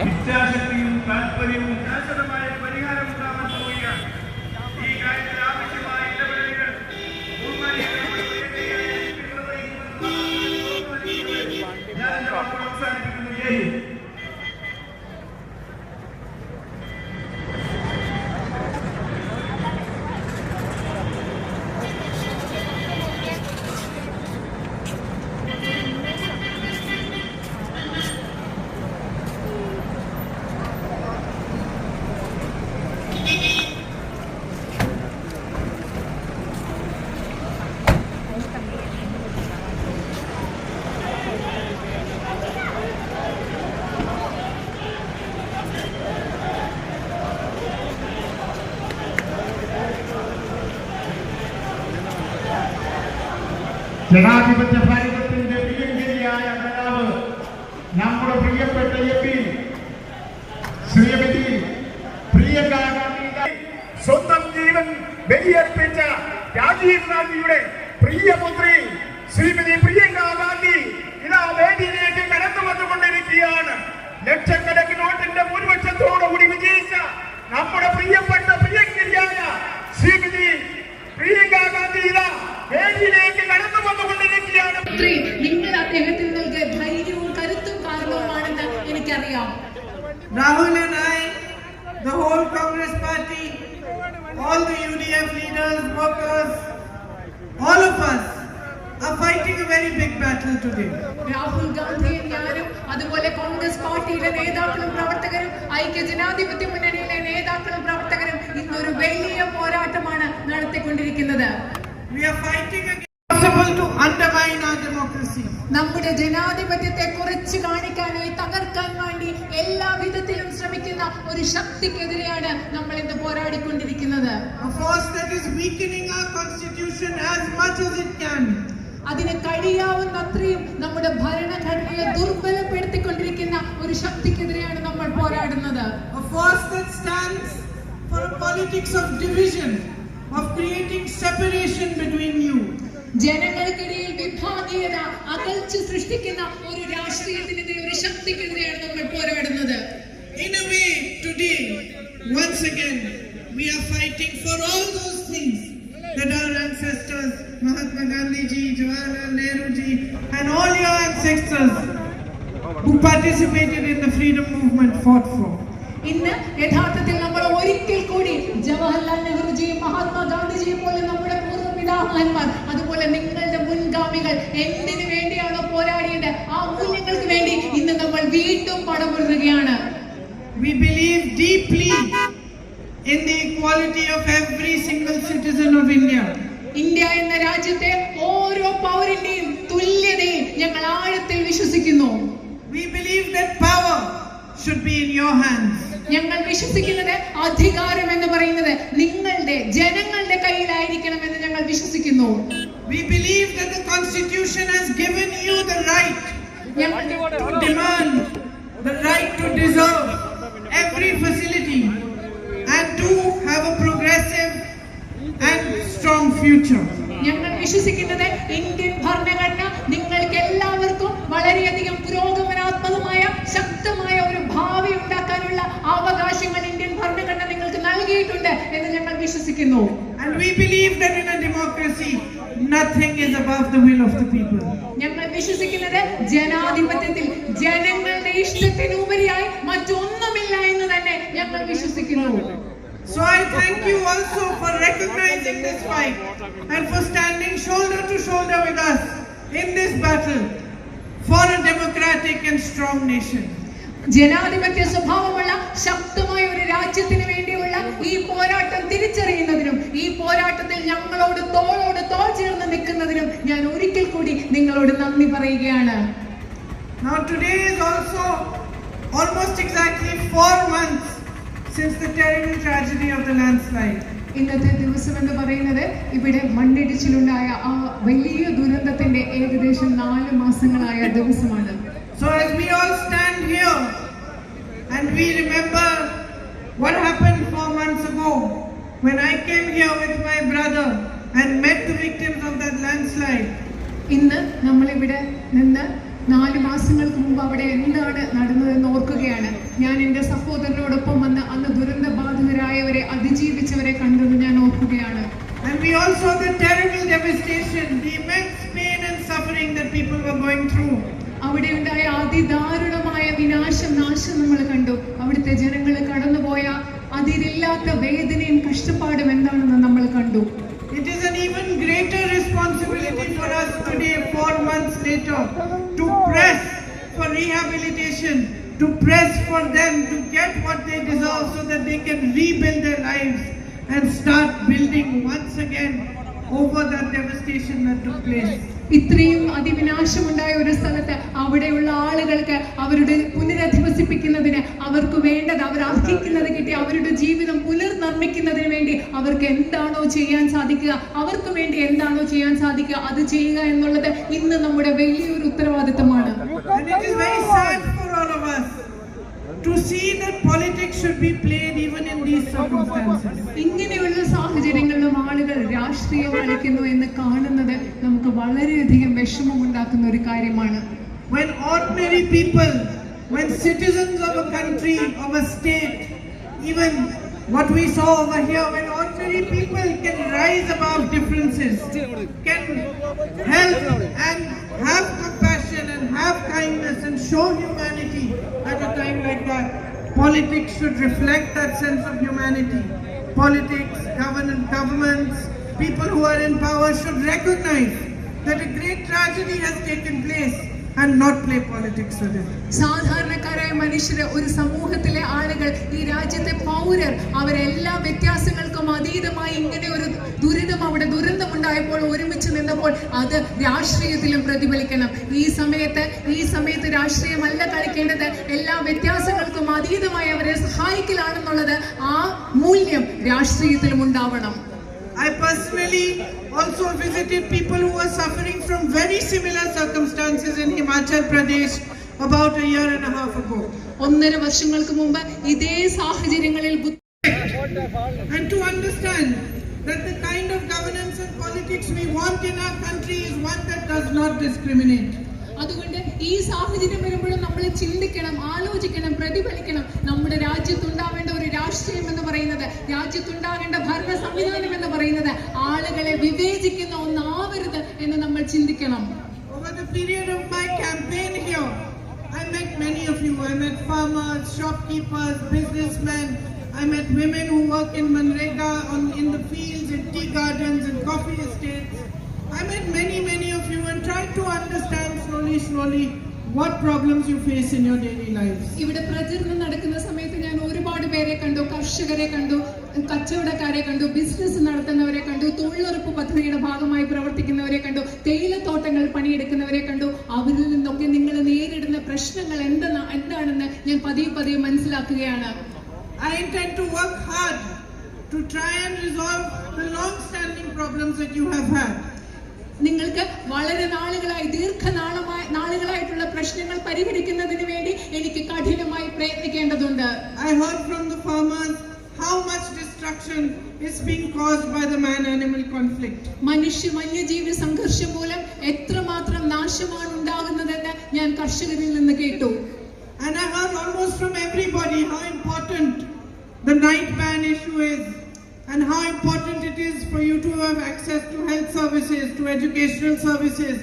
ഇച്ഛാശക്തിയും താല്പര്യവും ശാശ്വതമായ പരിഹാരം ഉണ്ടാവാൻ പോവുകയാണ്. ഈ കാര്യത്തിൽ ആവശ്യമായ ഇടപെടലുകൾ ഞാൻ അവസാനിപ്പിക്കുന്നു. ജനാധിപത്യ ഭാരതത്തിന്റെ പ്രിയങ്കരിയായ നേതാവ് നമ്മുടെ പ്രിയപ്പെട്ട MP ശ്രീമതി പ്രിയങ്ക ഗാന്ധി, സ്വന്തം ജീവൻ ബലിയർപ്പിച്ച രാജീവ് ഗാന്ധിയുടെ പ്രിയപുത്രി ശ്രീമതി പ്രിയങ്ക ഗാന്ധി ഇതാ വേദിയിലേക്ക് കടന്നു വന്നുകൊണ്ടിരിക്കുകയാണ്. ലക്ഷക്കണക്കിന് വോട്ടിന്റെ ഭൂരിപക്ഷത്തോടുകൂടി വിജയിച്ച നമ്മുടെ പ്രിയപ്പെട്ട പ്രിയങ്കരിയായ ശ്രീമതി പ്രിയങ്ക ഗാന്ധി ഇതാ വേദിയിലേക്ക് കടന്നു വന്നുകൊണ്ടിരിക്കുകയാണ്. നിങ്ങൾ അദ്ദേഹത്തിൽ നൽകിയ ധൈര്യവും കരുത്തും കാരണവുമാണെന്ന് എനിക്കറിയാം. Rahul and I, the whole Congress party, all the UDF leaders, workers, all of us are fighting a very big battle today. Rahul ഗാന്ധിയും ഞാനും അതുപോലെ കോൺഗ്രസ് പാർട്ടിയിലെ നേതാക്കളും പ്രവർത്തകരും ഐക്യ ജനാധിപത്യ മുന്നണിയിലെ നേതാക്കളും പ്രവർത്തകരും ഇന്നൊരു വലിയ പോരാട്ടമാണ് നടത്തിക്കൊണ്ടിരിക്കുന്നത്. We are fighting against possible to undermine our democracy. നമ്മുടെ ജനാധിപത്യത്തെ കുറച്ച് കാണിക്കാനായി തകർക്കാൻ വേണ്ടി എല്ലാ വിധത്തിലും ശ്രമിക്കുന്ന ഒരു ശക്തിക്കെതിരെയാണ് നമ്മൾ ഇന്ന് പോരാടിക്കൊണ്ടിരിക്കുന്നത്. A force that is weakening our constitution as much as it can. അതിന് കഴിയാവുന്ന അത്രയും നമ്മുടെ ഭരണഘടനയെ ദുർബലപ്പെടുത്തിക്കൊണ്ടിരിക്കുന്ന ഒരു ശക്തിക്കെതിരെയാണ് നമ്മൾ പോരാടുന്നത്. A force that stands for a politics of division, of creating separation between you. ജനങ്ങൾക്കിടയിൽ വിഭാഗീയത, അകൽച്ച സൃഷ്ടിക്കുന്ന ഒരു രാഷ്ട്രീയത്തിനെതിരെ, ഒരു ശക്തിക്കെതിരെയാണ് നമ്മൾ പോരാടുന്നത്. In a way, today, once again, we are fighting for all those things that our ancestors, Mahatma Gandhi ji, Jawaharlal Nehru ji, and all your ancestors who participated in the freedom movement fought for. ഇന്ന് യഥാർത്ഥത്തിൽ നമ്മൾ ഒരിക്കൽ കൂടി ജവഹർലാൽ നെഹ്റുജിയും മഹാത്മാഗാന്ധിജിയും പോലെ നമ്മുടെ പൂർവ്വപിതാമഹന്മാർ, അതുപോലെ നിങ്ങളുടെ മുൻഗാമികൾ എന്തിനു വേണ്ടിയാണോ പോരാടിയത് ആ മൂല്യങ്ങൾക്ക് വേണ്ടി ഇന്ന് നമ്മൾ വീണ്ടും പടപൊരുതുകയാണ്. We believe deeply in the equality of every single citizen of India. India എന്ന രാജ്യത്തെ ഓരോ പൗരന്റെയും തുല്യതയിൽ ഞങ്ങൾ ആഴത്തിൽ വിശ്വസിക്കുന്നു. We believe that power should be in your hands. ഞങ്ങൾ വിശ്വസിക്കുന്നത് അധികാരം എന്ന് പറയുന്നത് നിങ്ങളുടെ ജനങ്ങളുടെ കയ്യിലായിരിക്കണം എന്ന് ഞങ്ങൾ വിശ്വസിക്കുന്നു. We believe that the constitution has given you the right to demand, the right to deserve every facility and to have a progressive and strong future. ഞങ്ങൾ വിശ്വസിക്കുന്നത് ഇന്ത്യൻ ഭരണഘടന നിങ്ങൾക്ക് എല്ലാവർക്കും വളരെയധികം പുരോഗമനാത്മകമായ ശക്തമായ ഒരു ഭാവി ഉണ്ടാക്കാനുള്ള അവകാശങ്ങൾ ഇന്ത്യൻ ഭരണഘടന നിങ്ങൾക്ക് നൽകിയിട്ടുണ്ട് എന്ന് ഞങ്ങൾ വിശ്വസിക്കുന്നു. And we believe that in a democracy nothing is above the will of the people. ഞങ്ങൾ വിശ്വസിക്കുന്നത് ജനാധിപത്യത്തിൽ ജനങ്ങളുടെ ഇഷ്ടത്തിനുപരിയായി മറ്റൊന്നുമില്ല എന്ന് തന്നെ ഞങ്ങൾ വിശ്വസിക്കുന്നു. So I thank you also for recognizing this fight and for standing shoulder to shoulder with us in this battle for a democratic and strong nation. ജനാധിപത്യ സ്വഭാവമുള്ള ശക്തമായ ഒരു രാജ്യത്തിന് വേണ്ടിയുള്ള ഈ പോരാട്ടം തിരിച്ചറിയുന്നതിനും ഈ പോരാട്ടത്തിൽ ഞങ്ങളോട് തോളോട് തോൾ ചേർന്ന് നിൽക്കുന്നതിനും ഞാൻ ഒരിക്കൽ കൂടി നിങ്ങളോട് നന്ദി പറയുകയാണ്. Now today is also almost exactly 4 months since the terrible tragedy of the landslide. ഇന്നത്തെ ദിവസം എന്ന് പറയുന്നത് ഇവിടെ മണ്ണിടിച്ചിലുണ്ടായ ആ വലിയ ദുരന്തത്തിന്റെ ഏകദേശം 4 മാസങ്ങളായ ദിവസമാണ്. So as we all stand here and we remember what happened 4 months ago when I came here with my brother and met the victims of that landslide. ഇന്ന് നമ്മൾ ഇവിടെ നിന്ന് 4 മാസങ്ങൾക്ക് മുമ്പ് അവിടെ എന്താണ് നടന്നതെന്ന് ഓർക്കുകയാണ്. ഓർക്കുകയാണ്. ഞാൻ എൻ്റെ സഹോദരനോടൊപ്പം വന്ന് അന്ന് ദുരന്തബാധിതരായവരെ അതിജീവിച്ചവരെ കണ്ടെന്ന് ഞാൻ ഓർക്കുകയാണ്. And we all saw the terrible devastation, the immense pain and suffering that people were going through. അവിടെ ഉണ്ടായ അതിദാരുണമായ നാശം നമ്മൾ കണ്ടു. അവിടുത്തെ ജനങ്ങൾ കടന്നുപോയ അതിരില്ലാത്ത വേദനയും കഷ്ടപ്പാടും എന്താണെന്ന് നമ്മൾ കണ്ടു. It is an even greater responsibility for us today, 4 months later, to press for rehabilitation, to press for them to get what they deserve so that they can rebuild their lives and start building once again over that devastation that took place. ഇത്രയും അതിവിനാശമുണ്ടായ ഒരു സ്ഥലത്ത് അവിടെയുള്ള ആളുകൾക്ക് അവരുടെ പുനരധിവസിപ്പിക്കുന്നതിന് അവർക്ക് വേണ്ടത്, അവർ അർഹിക്കുന്നത് കിട്ടി അവരുടെ ജീവിതം പുനർനിർമ്മിക്കുന്നതിന് വേണ്ടി അവർക്ക് എന്താണോ ചെയ്യാൻ സാധിക്കുക, അവർക്ക് വേണ്ടി എന്താണോ ചെയ്യാൻ സാധിക്കുക അത് ചെയ്യുക എന്നുള്ളത് ഇന്ന് നമ്മുടെ വലിയൊരു ഉത്തരവാദിത്തമാണ്. And it is very sad for all of us to see that politics should be played even in these circumstances. ഇങ്ങനെയുള്ള സാഹചര്യങ്ങളിലും ആളുകൾ രാഷ്ട്രീയം കളിക്കുന്നു എന്ന് കാണുന്നത് നമുക്ക് വളരെയധികം വിഷമമുണ്ടാക്കുന്ന ഒരു കാര്യമാണ്. When ordinary people, when citizens of a country, of a state, even what we saw over here, when ordinary people can rise above differences, can help and have compassion and have kindness and show humanity at a time like that, politics should reflect that sense of humanity. Politics, governments, people who are in power should recognize that a great tragedy has taken place and not play politics with it. സാധാരണക്കാരായ മനുഷ്യര്, ഒരു സമൂഹത്തിലെ ആളുകൾ, ഈ രാജ്യത്തെ പൗരർ, അവരെല്ലാ വ്യത്യാസങ്ങൾക്കും അതീതമായി ഇങ്ങനെ ഒരു ദുരന്തമുണ്ടായപ്പോൾ ഒരുമിച്ച് നിന്നപ്പോൾ അത് രാഷ്ട്രീയത്തിലും പ്രതിഫലിക്കണം. ഈ സമയത്ത് രാഷ്ട്രീയമല്ല കളിക്കേണ്ടത്, എല്ലാ വ്യത്യാസങ്ങൾക്കും അതീതമായി അവരെ സഹായിക്കലാണെന്നുള്ളത് ആ മൂല്യം രാഷ്ട്രീയത്തിലും ഉണ്ടാവണം. I personally also visited people who were suffering from very similar circumstances in Himachal Pradesh about a year and a half ago. 1.5 വർഷങ്ങൾക്ക് മുമ്പ് ഇതേ സാഹചര്യങ്ങളിൽ and to understand that the kind of governance and politics we want in our country is one that does not discriminate. അതുകൊണ്ട് ഈ സാഹചര്യം വരുമ്പോഴും നമ്മൾ ചിന്തിക്കണം, ആലോചിക്കണം, പ്രതിഫലിക്കണം. നമ്മുടെ രാജ്യത്തുണ്ടാവേണ്ട ഒരു രാഷ്ട്രീയം എന്ന് പറയുന്നത്, രാജ്യത്തുണ്ടാകേണ്ട ഭരണ സംവിധാനം എന്ന് പറയുന്നത് ആളുകളെ വിവേചിക്കുന്ന ഒന്നാവരുത് എന്ന് നമ്മൾ ചിന്തിക്കണം. Over the period of my campaign here, I met many of you. I met farmers, shopkeepers, businessmen. I met women who work in Manrega, in the fields, in tea gardens, and coffee estates. I met many of you and tried to understand slowly what problems you face in your daily lives. ഇവിടെ പ്രചരണം നടക്കുന്ന സമയത്ത് ഞാൻ ഒരുപാട് പേരെ കണ്ടു. കർഷകരെ കണ്ടു, കച്ചവടക്കാരെ കണ്ടു, ബിസിനസ് നടത്തുന്നവരെ കണ്ടു, തൊഴിലുറപ്പ് പദ്ധതിയുടെ ഭാഗമായി പ്രവർത്തിക്കുന്നവരെ കണ്ടു, തേയിലത്തോട്ടങ്ങൾ പണിയെടുക്കുന്നവരെ കണ്ടു. അവരിൽ നിന്നൊക്കെ നിങ്ങൾ നേരിടുന്ന പ്രശ്നങ്ങൾ എന്താണെന്ന് ഞാൻ പതിയെ മനസ്സിലാക്കുകയാണ്. I intend to work hard to try and resolve the long-standing problems that you have had. നിങ്ങൾക്ക് വളരെ നാളുകളായിട്ടുള്ള പ്രശ്നങ്ങൾ പരിഹരിക്കുന്നതിന് വേണ്ടി എനിക്ക് കഠിനമായി പ്രയത്നിക്കേണ്ടതുണ്ട്. I heard from the farmers how much destruction is being caused by the man-animal conflict. മനുഷ്യ-വന്യജീവി സംഘർഷം മൂലം എത്രമാത്രം നാശമാണ് ഉണ്ടാകുന്നതെന്ന് ഞാൻ കർഷകരിൽ നിന്ന് കേട്ടു. And I heard almost from everybody how important the night ban issue is, and how important it is for you to have access to health services, to educational services,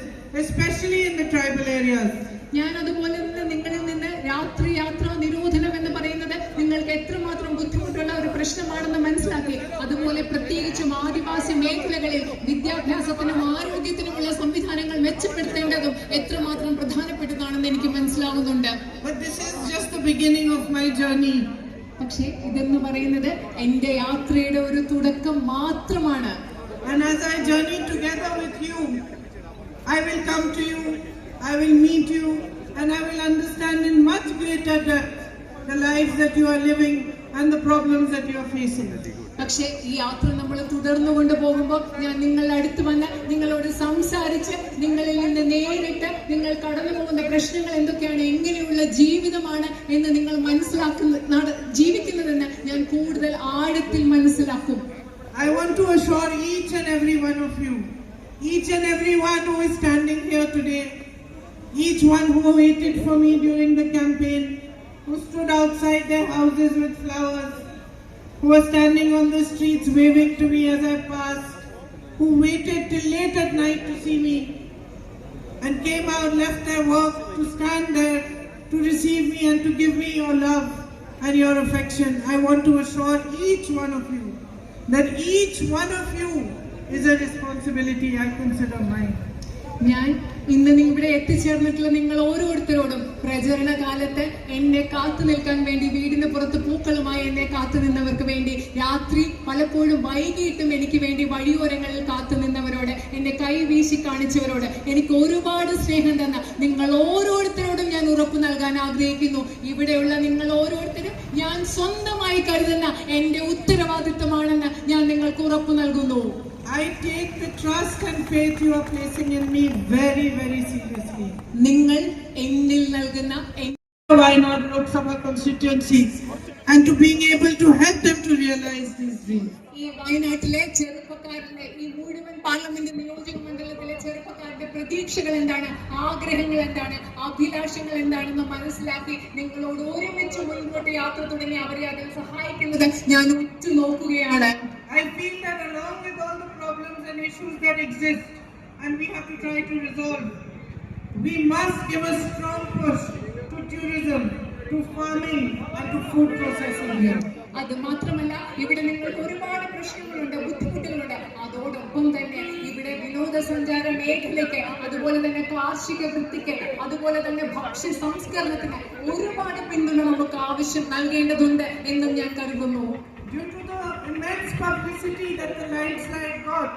especially in the tribal areas. ഞാൻ അതുപോലെ തന്നെ നിങ്ങളിൽ നിന്ന് രാത്രി യാത്രാ നിരോധനം എന്ന് പറയുന്നത് നിങ്ങൾക്ക് എത്രമാത്രം ബുദ്ധിമുട്ടുള്ള ഒരു പ്രശ്നമാണെന്ന് മനസ്സിലാക്കി. അതുപോലെ പ്രത്യേകിച്ചും ആദിവാസി മേഖലകളിൽ വിദ്യാഭ്യാസത്തിനും ആരോഗ്യത്തിനുമുള്ള സംവിധാനങ്ങൾ മെച്ചപ്പെടുത്തേണ്ടതും എത്രമാത്രം പ്രധാനപ്പെട്ടതാണെന്ന് എനിക്ക് മനസ്സിലാകുന്നുണ്ട്. But this is just the beginning of my journey. പക്ഷേ ഇതെന്ന് പറയുന്നത് എന്റെ യാത്രയുടെ ഒരു തുടക്കം മാത്രമാണ്. And as I journey together with you, I will come to you, I will meet you, and I will understand in much greater depth the lives that you are living and the problems that you are facing. പക്ഷേ ഈ യാത്ര നമ്മൾ തുടർന്നു കൊണ്ടുപോകുമ്പോൾ ഞാൻ നിങ്ങളുടെ അടുത്ത് വന്ന് നിങ്ങളോട് സംസാരിച്ച് നിങ്ങളിൽ നിന്ന് നേരിട്ട് നിങ്ങൾ കടന്നു പോകുന്ന പ്രശ്നങ്ങൾ എന്തൊക്കെയാണ്, എങ്ങനെയുള്ള ജീവിതമാണ് എന്ന് നിങ്ങൾ ജീവിക്കുന്നതെന്ന് ഞാൻ കൂടുതൽ ആഴത്തിൽ മനസ്സിലാക്കും. I want to assure each and every one of you, each and every one who is standing here today, each one who waited for me during the campaign, who stood outside their houses with flowers, who were standing on the streets waving to me as I passed, who waited till late at night to see me, and came out, left their work to stand there to receive me and to give me your love and your affection. I want to assure each one of you that each one of you is a responsibility I consider mine. ഞാൻ ഇന്ന് ഇവിടെ എത്തിച്ചേർന്നിട്ടുള്ള നിങ്ങൾ ഓരോരുത്തരോടും പ്രചരണ കാലത്ത് എന്നെ കാത്തു നിൽക്കാൻ വേണ്ടി വീടിന് പുറത്ത് പൂക്കളുമായി എന്നെ കാത്തു നിന്നവർക്ക് വേണ്ടി, രാത്രി പലപ്പോഴും വൈകിട്ടും എനിക്ക് വേണ്ടി വഴിയോരങ്ങളിൽ കാത്തു നിന്നവരോട്, എന്നെ കൈ വീശി കാണിച്ചവരോട്, എനിക്ക് ഒരുപാട് സ്നേഹം തന്ന നിങ്ങൾ ഓരോരുത്തരോടും ഞാൻ ഉറപ്പ് നൽകാൻ ആഗ്രഹിക്കുന്നു. ഇവിടെയുള്ള നിങ്ങൾ ഓരോരുത്തരും ഞാൻ സ്വന്തമായി കരുതുന്ന എന്റെ ഉത്തരവാദിത്തമാണെന്ന് ഞാൻ നിങ്ങൾക്ക് ഉറപ്പ് നൽകുന്നു. I take the trust and faith you are placing in me very, very seriously. നിങ്ങൾ എന്നിൽ നൽകുന്ന Why not Lok Sabha constituencies and to being able to help them to realize these dreams. ഈ വയനാട്ടിലെ ചെറുപ്പക്കാരുടെ, ഈ മുഴുവൻ പാർലമെന്റ് നിയോജക മണ്ഡലത്തിലെ ചെറുപ്പക്കാരുടെ പ്രതീക്ഷകൾ എന്താണ്, ആഗ്രഹങ്ങൾ എന്താണ്, അഭിലാഷങ്ങൾ എന്താണെന്ന് മനസ്സിലാക്കി നിങ്ങളോട് ഒരുമിച്ച് മുൻപോട്ട് യാത്ര തുടങ്ങി അവരെ അതിൽ സഹായിക്കുന്നത് ഞാൻ ഉറ്റുനോക്കുകയാണ്. I feel that along with all the problems and issues that exist and we have to try to resolve, we must give a strong push to tourism, to farming and to food processing here. അത് മാത്രമല്ല, ഇവിടെ നിങ്ങൾക്ക് ഒരുപാട് പ്രശ്നങ്ങളുണ്ട്, ബുദ്ധിമുട്ടുകളുണ്ട്. അതോടൊപ്പം തന്നെ ഇവിടെ വിനോദസഞ്ചാര മേഖലയ്ക്ക്, അതുപോലെ തന്നെ കാർഷിക വൃത്തിക്ക്, അതുപോലെ തന്നെ ഭക്ഷ്യ സംസ്കരണത്തിന് ഒരുപാട് പിന്തുണ നമുക്ക് ആവശ്യം നൽകേണ്ടതുണ്ട് എന്നും ഞാൻ കരുതുന്നു. Due to the immense publicity that the landslide got,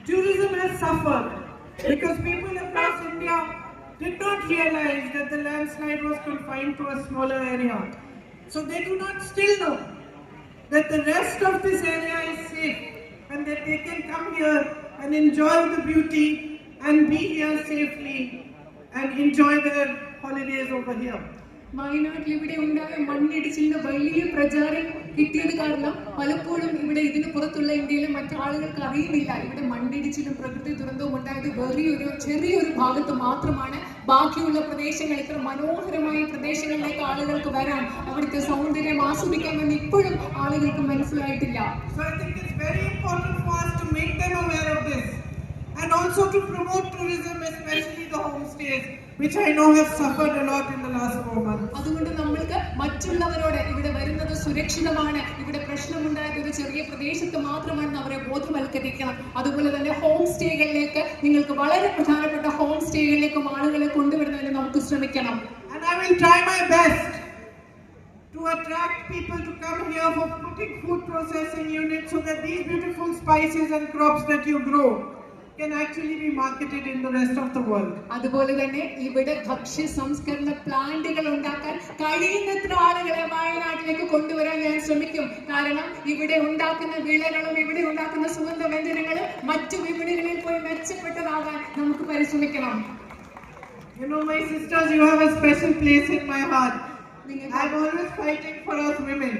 tourism has suffered because people across India did not realize that the landslide was confined to a smaller area. So they do not still know that the rest of this area is safe and that they can come here and enjoy the beauty and be here safely and enjoy their holidays over here. വയനാട്ടിൽ ഇവിടെ ഉണ്ടായ മണ്ണിടിച്ചിലിന് വലിയ പ്രചാരം കിട്ടിയത് കാരണം പലപ്പോഴും ഇവിടെ ഇതിന് പുറത്തുള്ള ഇന്ത്യയിലെ മറ്റാളുകൾക്ക് അറിയുന്നില്ല. ഇവിടെ മണ്ണിടിച്ചിലും പ്രകൃതി ദുരന്തവും ഉണ്ടായത് ചെറിയൊരു ഭാഗത്ത് മാത്രമാണ്. ബാക്കിയുള്ള പ്രദേശങ്ങൾ, ഇത്ര മനോഹരമായ പ്രദേശങ്ങളിലേക്ക് ആളുകൾക്ക് വരാൻ, അവിടുത്തെ സൗന്ദര്യം ആസ്വദിക്കാമെന്ന് ഇപ്പോഴും ആളുകൾക്ക് മനസ്സിലായിട്ടില്ല. So I think it's very important for us to make them aware of this and also to promote tourism, especially the homestays, which I know have suffered a lot in the last 4 months. അതുകൊണ്ട് നമ്മൾക്ക് മറ്റുള്ളവരോട് ഇവിടെ വരുന്നത് സുരക്ഷിതമാണ്, ഇവിടെ പ്രശ്നമുണ്ടായത് ഒരു ചെറിയ പ്രദേശത്ത് മാത്രമാണെന്ന് അവരെ ബോധവൽക്കരിക്കണം. അതുപോലെ തന്നെ ഹോം സ്റ്റേകളിലേക്ക്, നിങ്ങൾക്ക് വളരെ പ്രധാനപ്പെട്ട ഹോം സ്റ്റേകളിലേക്കും ആളുകളെ കൊണ്ടുവരുന്നതിന് നമുക്ക് ശ്രമിക്കണം. And I will try my best to attract people to come here for putting food processing units so that these beautiful spices and crops that you grow can actually be marketed in the rest of the world. അതുപോലെ തന്നെ ഇവിടെ ഭക്ഷ്യ സംസ്കരണ പ്ലാന്റുകൾ ഉണ്ടാക്കാൻ കഴിയുന്നത്ര ആളുകളെ വയനാട്ടിലേക്ക് കൊണ്ടുവരാൻ ഞാൻ ശ്രമിക്കും. കാരണം ഇവിടെ ഉണ്ടാക്കുന്ന വിളകളും ഇവിടെ ഉണ്ടാക്കുന്ന സുഗന്ധവ്യഞ്ജനങ്ങളും മറ്റു വിപണികളിൽ പോയി മെച്ചപ്പെട്ടതാകാൻ നമുക്ക് പരിശ്രമിക്കണം. You know, my sisters, you have a special place in my heart. I'm always fighting for us women.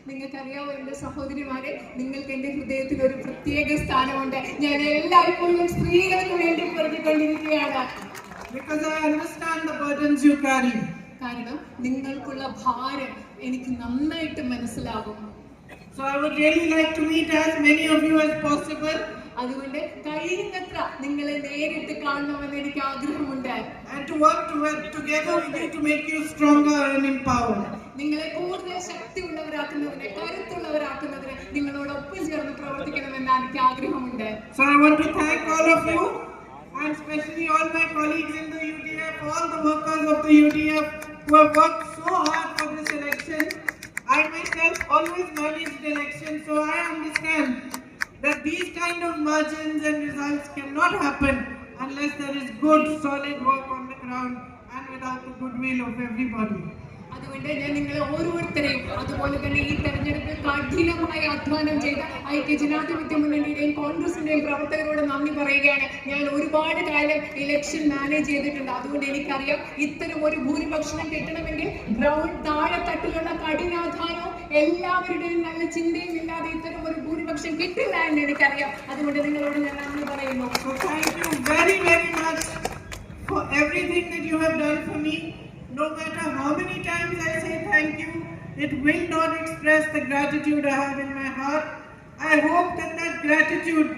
നിങ്ങൾക്കറിയാവോ എന്റെ സഹോദരിമാരെ, നിങ്ങൾക്ക് എന്റെ ഹൃദയത്തിൽ ഒരു പ്രത്യേക സ്ഥാനമുണ്ട്. ഞാൻ എല്ലായ്പ്പോഴും സ്ത്രീകൾക്ക് വേണ്ടി പറഞ്ഞുകൊണ്ടിരിക്കുകയാണ്. Because I understand the burdens you carry. കാരണം നിങ്ങൾക്കുള്ള ഭാരം എനിക്ക് നന്നായിട്ട് മനസ്സിലാകും. So I would really like to meet as many of you as possible. അതുകൊണ്ട് കഴിയുന്നത്ര നിങ്ങളെ നേരിട്ട് കാണണമെന്ന് എനിക്ക് ആഗ്രഹമുണ്ട്. And to work together with you to make you stronger and empowered. നിങ്ങളെ കൂടുതൽ ശക്തിയുള്ളവരാക്കുന്നതിന്, കരുത്തുള്ളവരാക്കുന്നതിന് നിങ്ങളോടൊപ്പം ചേർന്ന് പ്രവർത്തിക്കണമെന്ന് എനിക്ക് ആഗ്രഹമുണ്ട്. So I want to thank all of you and especially all my colleagues in the UDF, all the workers of the UDF who have worked so hard for this election. I myself always managed elections, so I understand that these kind of margins and results cannot happen unless there is good, solid work on the ground and without the goodwill of everybody. അതുകൊണ്ട് ഞാൻ നിങ്ങളെ ഓരോരുത്തരെയും, അതുപോലെ തന്നെ ഈ തെരഞ്ഞെടുപ്പിൽ കഠിനമായി അധ്വാനം ചെയ്ത ഐക്യജനാധിപത്യ മുന്നണിയുടെയും കോൺഗ്രസിന്റെയും പ്രവർത്തകരോട് നന്ദി പറയുകയാണ്. ഞാൻ ഒരുപാട് കാലം ഇലക്ഷൻ മാനേജ് ചെയ്തിട്ടുണ്ട്. അതുകൊണ്ട് എനിക്കറിയാം ഇത്തരം ഒരു ഭൂരിപക്ഷം കിട്ടണമെങ്കിൽ ഗ്രൗണ്ട് താഴെത്തട്ടിലുള്ള കഠിനാധ്വാനവും എല്ലാവരുടെയും നല്ല ചിന്തയും ഇല്ലാതെ ഇത്തരം ഒരു ഭൂരിപക്ഷം കിട്ടില്ല എന്ന് എനിക്കറിയാം. അതുകൊണ്ട് നിങ്ങളോട് ഞാൻ നന്ദി പറയുന്നു. So thank you very, very much for everything that you have done for me. no matter how many times I say thank you, it will not express the gratitude I have in my heart. I hope that gratitude,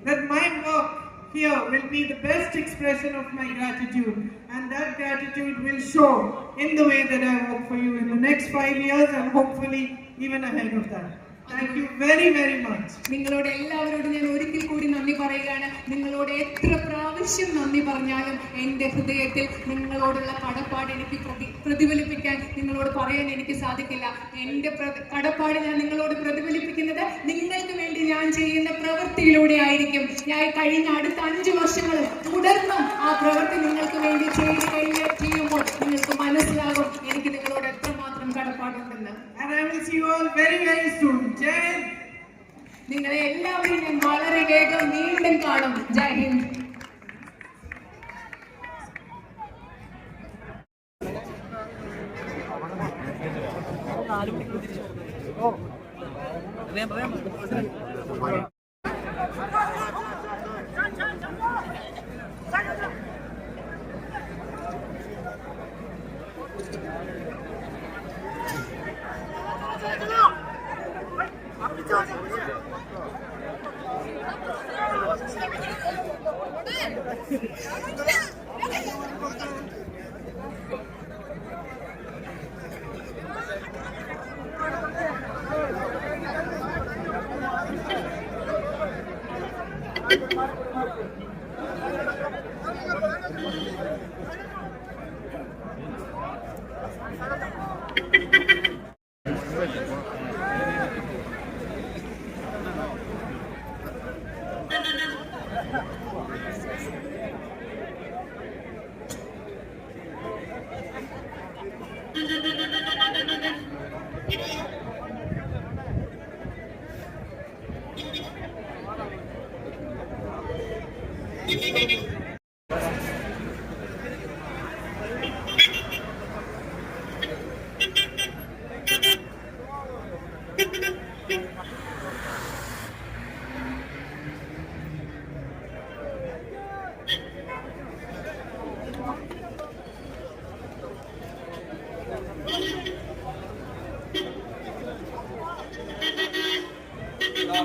that my work here will be the best expression of my gratitude, and that gratitude will show in the way that I work for you in the next 5 years and hopefully even ahead of that. Thank you very, very much. നിങ്ങളോട് എല്ലാവരോടും ഞാൻ ഒരിക്കൽ കൂടി നന്ദി പറയുകയാണ്. നിങ്ങളോട് എത്ര പ്രാവശ്യം നന്ദി പറഞ്ഞാലും എൻ്റെ ഹൃദയത്തിൽ നിങ്ങളോടുള്ള കടപ്പാട് എനിക്ക് പ്രതിഫലിപ്പിക്കാൻ നിങ്ങളോട് പറയാൻ എനിക്ക് സാധിക്കില്ല. എൻ്റെ കടപ്പാട് ഞാൻ നിങ്ങളോട് പ്രതിഫലിപ്പിക്കുന്നത് നിങ്ങൾക്ക് വേണ്ടി ഞാൻ ചെയ്യുന്ന പ്രവൃത്തിയിലൂടെ ആയിരിക്കും. ഞാൻ കഴിഞ്ഞ അടുത്ത 5 വർഷങ്ങൾ തുടർന്നും ആ പ്രവൃത്തി നിങ്ങൾക്ക് വേണ്ടി ചെയ്യുമ്പോൾ നിങ്ങൾക്ക് മനസ്സിലാകും എനിക്ക് നിങ്ങളോട് എത്രമാത്രം കടപ്പാടുണ്ടെന്ന്. And I will see you all very, very soon. Jai. നിങ്ങളെ എല്ലാവരെയും ഞാൻ വളരെ വേഗം വീണ്ടും കാണും. ജയ് ഹിന്ദ്.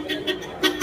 Thank you.